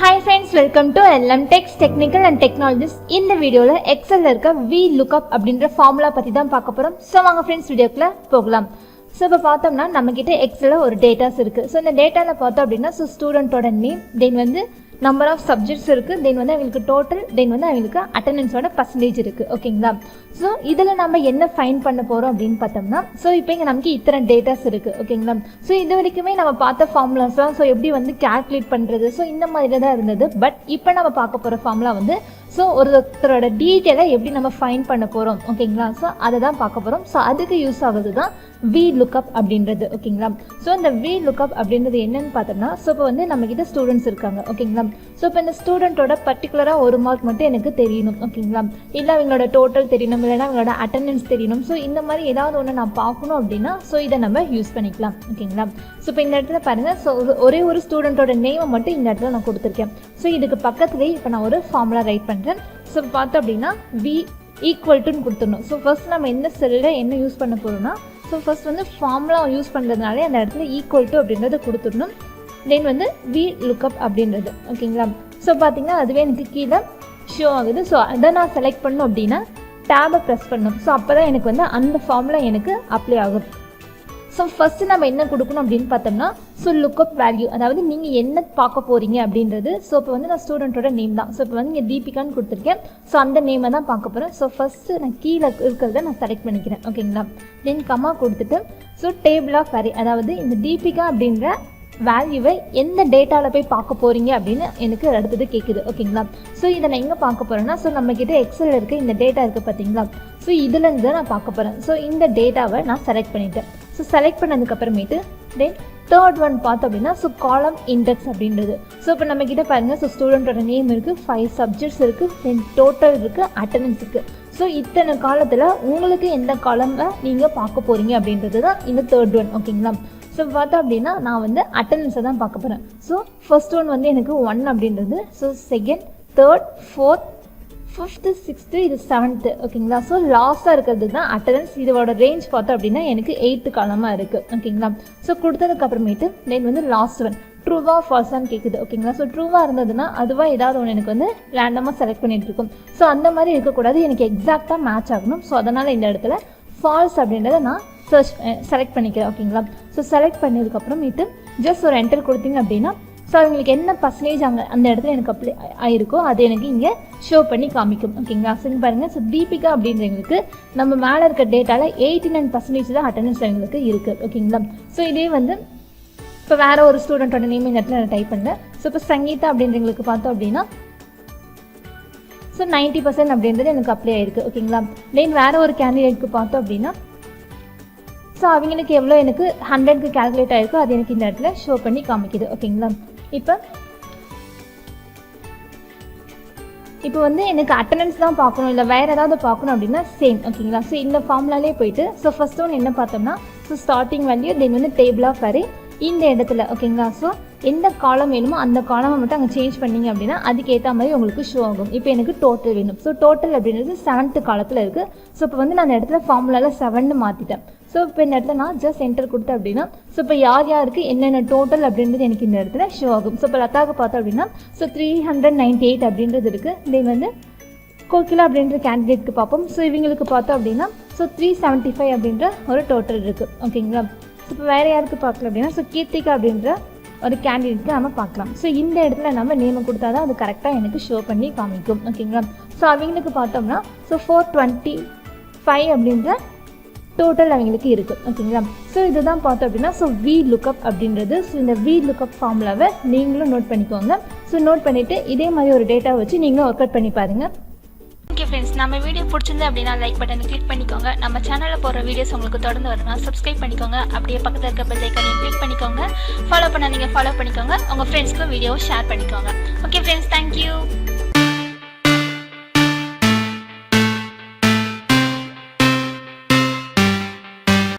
Hi friends, welcome to LM Techs Technical and Technologies. In the video la Excel la irka Vlookup அப்படிங்கற formula பத்தி தான் பார்க்க போறோம். So வாங்க friends வீடியோக்குள்ள போகலாம். சோ இப்ப பார்த்தோம்னா நம்மகிட்ட எக்ஸல்ல ஒரு டேட்டாஸ் இருக்கு. சோ இந்த டேட்டால பார்த்தோம் அப்படினா சோ ஸ்டூடண்டோட நேம், தென் வந்து number of subjects இருக்கு, தென் வந்து அவங்களுக்கு டோட்டல், தென் வந்து அவங்களுக்கு அட்டெண்டன்ஸோட பர்சன்டேஜ் இருக்கு. ஓகேங்களா? சோ இதுல நம்ம என்ன ஃபைண்ட் பண்ண போறோம் அப்படினு பார்த்தோம்னா சோ இப்போ இங்க நமக்கு இத்தனை டேட்டாஸ் இருக்கு. ஓகேங்களா? சோ இது வரைக்குமே நம்ம பார்த்த ஃபார்முலாஸ் தான் சோ எப்படி வந்து கால்குலேட் பண்றது சோ இந்த மாதிரி தான் இருந்தது. பட் இப்போ நம்ம பார்க்க போற ஃபார்முலா வந்து ஸோ ஒருத்தரோட டீட்டெயிலை எப்படி நம்ம ஃபைண்ட் பண்ண போகிறோம். ஓகேங்களா? ஸோ அதை தான் பார்க்க போகிறோம். ஸோ அதுக்கு யூஸ் ஆகுது தான் Vlookup அப்படின்றது. ஓகேங்களா? ஸோ இந்த Vlookup அப்படின்றது என்னன்னு பார்த்தோம்னா ஸோ இப்போ வந்து நம்மக்கிட்ட ஸ்டூடெண்ட்ஸ் இருக்காங்க. ஓகேங்களா? ஸோ இப்போ இந்த ஸ்டூடெண்ட்டோட பர்டிகுலராக ஒரு மார்க் மட்டும் எனக்கு தெரியணும். ஓகேங்களா? இல்லை அவங்களோட டோட்டல் தெரியணும், இல்லைன்னா அவங்களோட அட்டெண்டன்ஸ் தெரியணும். ஸோ இந்த மாதிரி ஏதாவது ஒன்று நான் பார்க்கணும் அப்படின்னா ஸோ இதை நம்ம யூஸ் பண்ணிக்கலாம். ஓகேங்களா? ஸோ இப்போ இந்த இடத்துல பாருங்கள், ஸோ ஒரே ஒரு ஸ்டூடெண்ட்டோட நேமை மட்டும் இந்த இடத்துல நான் கொடுத்துருக்கேன். ஸோ இதுக்கு பக்கத்துலேயே இப்போ நான் ஒரு ஃபார்முலா ரைட் பண்ணுறேன். ஸோ பார்த்தோம் அப்படின்னா V ஈக்குவல்ட்டுன்னு கொடுத்துடணும். ஸோ ஃபர்ஸ்ட் நம்ம என்ன செல்லில் என்ன யூஸ் பண்ண போகிறோம்னா ஸோ ஃபர்ஸ்ட் வந்து ஃபார்முலா யூஸ் பண்ணுறதுனாலே அந்த இடத்துல ஈக்குவல் டு அப்படின்றத கொடுத்துடணும். தென் வந்து Vlookup அப்படின்றது. ஓகேங்களா? ஸோ பார்த்தீங்கன்னா அதுவே எனக்கு கீழே ஷோ ஆகுது. ஸோ அதை நான் செலக்ட் பண்ணணும் அப்படின்னா டேபை ப்ரெஸ் பண்ணணும். ஸோ அப்போ தான் எனக்கு வந்து அந்த ஃபார்முலா எனக்கு அப்ளை ஆகும். ஸோ ஃபஸ்ட்டு நம்ம என்ன கொடுக்கணும் அப்படின்னு பார்த்தோம்னா ஸோ லுக்அப் வேல்யூ, அதாவது நீங்கள் என்ன பார்க்க போகிறீங்க அப்படின்றது. ஸோ இப்போ வந்து நான் ஸ்டூடெண்ட்டோட நேம் தான். ஸோ இப்போ வந்து இங்கே தீபிகான்னு கொடுத்துருக்கேன். ஸோ அந்த நேமை தான் பார்க்க போகிறேன். ஸோ ஃபஸ்ட்டு நான் கீழே இருக்கிறத நான் செலக்ட் பண்ணிக்கிறேன். ஓகேங்களா? தென் கம்மா கொடுத்துட்டு ஸோ டேபிள் ஆஃப் அரே, அதாவது இந்த தீபிகா அப்படின்ற வேல்யூவை எந்த டேட்டாவில் போய் பார்க்க போகிறீங்க அப்படின்னு எனக்கு அடுத்தது கேட்குது. ஓகேங்களா? ஸோ இதை நான் எங்கே பார்க்க போகிறேன்னா ஸோ நம்மக்கிட்ட எக்ஸல் இருக்க இந்த டேட்டா இருக்குது பார்த்தீங்களா? ஸோ இதுலேருந்து தான் நான் பார்க்க போகிறேன். ஸோ இந்த டேட்டாவை நான் செலக்ட் பண்ணிட்டேன். ஸோ செலக்ட் பண்ணதுக்கப்புறமேட்டு தென் தேர்ட் ஒன் பார்த்தோம் அப்படின்னா ஸோ காலம் இண்டெக்ஸ் அப்படின்றது. ஸோ இப்போ நம்மக்கிட்ட பாருங்கள், ஸோ ஸ்டூடெண்ட்டோட நேம் இருக்குது, 5 சப்ஜெக்ட்ஸ் இருக்குது, தென் டோட்டல் இருக்குது, அட்டெண்டன்ஸ் இருக்குது. ஸோ இத்தனை காலத்தில் உங்களுக்கு எந்த காலமில் நீங்கள் பார்க்க போகிறீங்க அப்படின்றது தான் இந்த தேர்ட் ஒன். ஓகேங்களா? ஸோ பார்த்தோம் அப்படின்னா நான் வந்து அட்டெண்டன்ஸை தான் பார்க்க போகிறேன். ஸோ ஃபர்ஸ்ட் ஒன் வந்து எனக்கு 1 அப்படின்றது, so second, third, fourth, 5th, 6th, இது 7th. ஓகேங்களா? ஸோ லாஸ்ட்டாக இருக்கிறது தான் அட்டெண்டன்ஸ். இதோட ரேஞ்ச் பார்த்தோம் அப்படின்னா எனக்கு 8th காலமாக இருக்குது. ஓகேங்களா? ஸோ கொடுத்ததுக்கப்புறமேட்டு தென் வந்து லாஸ்ட் ஒன் ட்ரூவா ஃபால்ஸான்னு கேட்குது. ஓகேங்களா? ஸோ ட்ரூவாக இருந்ததுன்னா அதுவாக ஏதாவது ஒன்று எனக்கு வந்து ரேண்டமாக செலக்ட் பண்ணிட்டு இருக்கும். ஸோ அந்த மாதிரி இருக்கக்கூடாது, எனக்கு எக்ஸாக்டாக மேட்ச் ஆகணும். ஸோ அதனால் இந்த இடத்துல ஃபால்ஸ் அப்படின்றத நான் செலக்ட் பண்ணிக்கிறேன். ஓகேங்களா? ஸோ செலக்ட் பண்ணதுக்கப்புறமேட்டு ஜஸ்ட் ஒரு என்டர் கொடுத்தீங்க அப்படின்னா ஸோ அவங்களுக்கு என்ன பர்சன்டேஜ் அங்கே அந்த இடத்துல எனக்கு அப்ளை ஆகிருக்கோ அது எனக்கு இங்கே ஷோ பண்ணி காமிக்கும். ஓகேங்களா? ஸோ பாருங்கள், ஸோ தீபிகா அப்படின்றவங்களுக்கு நம்ம மேலே இருக்க டேட்டாவில் 89% தான் அட்டெண்டன்ஸ் அவங்களுக்கு இருக்குது. ஓகேங்களா? ஸோ இதே வந்து இப்போ வேறு ஒரு ஸ்டூடெண்ட்டோட நேம் இந்த இடத்துல நான் டைப் பண்ணேன். ஸோ இப்போ சங்கீதா அப்படின்றவங்களுக்கு பார்த்தோம் அப்படின்னா ஸோ 90% அப்படின்றது எனக்கு அப்ளை ஆகிருக்கு. ஓகேங்களா? தென் வேறு ஒரு கேண்டிடேட்க்கு பார்த்தோம் அப்படின்னா ஸோ அவங்களுக்கு எவ்வளோ எனக்கு 100க்கு கேல்குலேட் ஆகிருக்கோ அது எனக்கு இந்த இடத்துல ஷோ பண்ணி காமிக்குது. ஓகேங்களா? இப்போ வந்து எனக்கு அட்டெண்டன்ஸ் தான் பார்க்கணும், இல்லை வேறு ஏதாவது பார்க்கணும் அப்படின்னா சேம். ஓகேங்களா? ஸோ இந்த ஃபார்முலாலே போயிட்டு ஸோ ஃபர்ஸ்ட் ஒன்று என்ன பார்த்தோம்னா ஸோ ஸ்டார்டிங் வேல்யூ, தென் வந்து டேபிள் ஆஃப் அரே இந்த இடத்துல. ஓகேங்களா? ஸோ எந்த காலம் வேணுமோ அந்த காலமை மட்டும் அங்கே சேஞ்ச் பண்ணிங்க அப்படின்னா அதுக்கேற்ற மாதிரி உங்களுக்கு ஷோ ஆகும். இப்போ எனக்கு டோட்டல் வேணும். ஸோ டோட்டல் அப்படின்றது 7th காலத்தில் இருக்குது. ஸோ இப்போ வந்து நான் அந்த இடத்துல ஃபார்முலாவில் 7 மாற்றிட்டேன். ஸோ இப்போ இந்த இடத்துல நான் ஜஸ்ட் என்டர் கொடுத்தேன் அப்படின்னா ஸோ இப்போ யார் யாருக்கு என்னென்ன டோட்டல் அப்படின்றது எனக்கு இந்த இடத்துல ஷோ ஆகும். ஸோ இப்போ லதாவுக்கு பார்த்தோம் அப்படின்னா ஸோ 398 அப்படின்றது இருக்குது. தென் வந்து கோகிலா அப்படின்ற கேண்டிடேட்க்கு பார்ப்போம். ஸோ இவங்களுக்கு பார்த்தோம் அப்படின்னா ஸோ 375 அப்படின்ற ஒரு டோட்டல் இருக்குது. ஓகேங்களா? ஸோ இப்போ வேறு யாருக்கு பார்க்கல அப்படின்னா ஸோ கீர்த்திகா அப்படின்ற ஒரு கேண்டிடேட்க்கு நம்ம பார்க்கலாம். ஸோ இந்த இடத்துல நம்ம நேமை கொடுத்தா தான் அது கரெக்டாக எனக்கு ஷோ பண்ணி காமிக்கும். ஓகேங்களா? ஸோ அவங்களுக்கு பார்த்தோம்னா ஸோ 425 அப்படின்ற டோட்டல் அவங்களுக்கு இருக்குது. ஓகேங்களா? ஸோ இதுதான் பார்த்தோம் அப்படின்னா ஸோ Vlookup அப்படின்றது. ஸோ இந்த Vlookup ஃபார்முலாவை நீங்களும் நோட் பண்ணிக்கோங்க. ஸோ நோட் பண்ணிவிட்டு இதே மாதிரி ஒரு டேட்டா வச்சு நீங்களும் ஒர்க் அவுட் பண்ணி பாருங்கள். ஓகே ஃப்ரெண்ட்ஸ், நம்ம வீடியோ பிடிச்சிருந்து அப்படின்னா லைக் பட்டனை கிளிக் பண்ணிக்கோங்க. நம்ம சேனலில் போடுற வீடியோஸ் உங்களுக்கு தொடர்ந்து வரணும்னா சப்ஸ்கிரைப் பண்ணிக்கோங்க. அப்படியே பக்கத்தில் இருக்க பெல் ஐக்கானையும் கிளிக் பண்ணிக்கோங்க. ஃபாலோ பண்ண நீங்கள் ஃபாலோ பண்ணிக்கோங்க. உங்கள் ஃப்ரெண்ட்ஸ்க்கும் வீடியோவை ஷேர் பண்ணிக்கோங்க. Okay friends, thank you.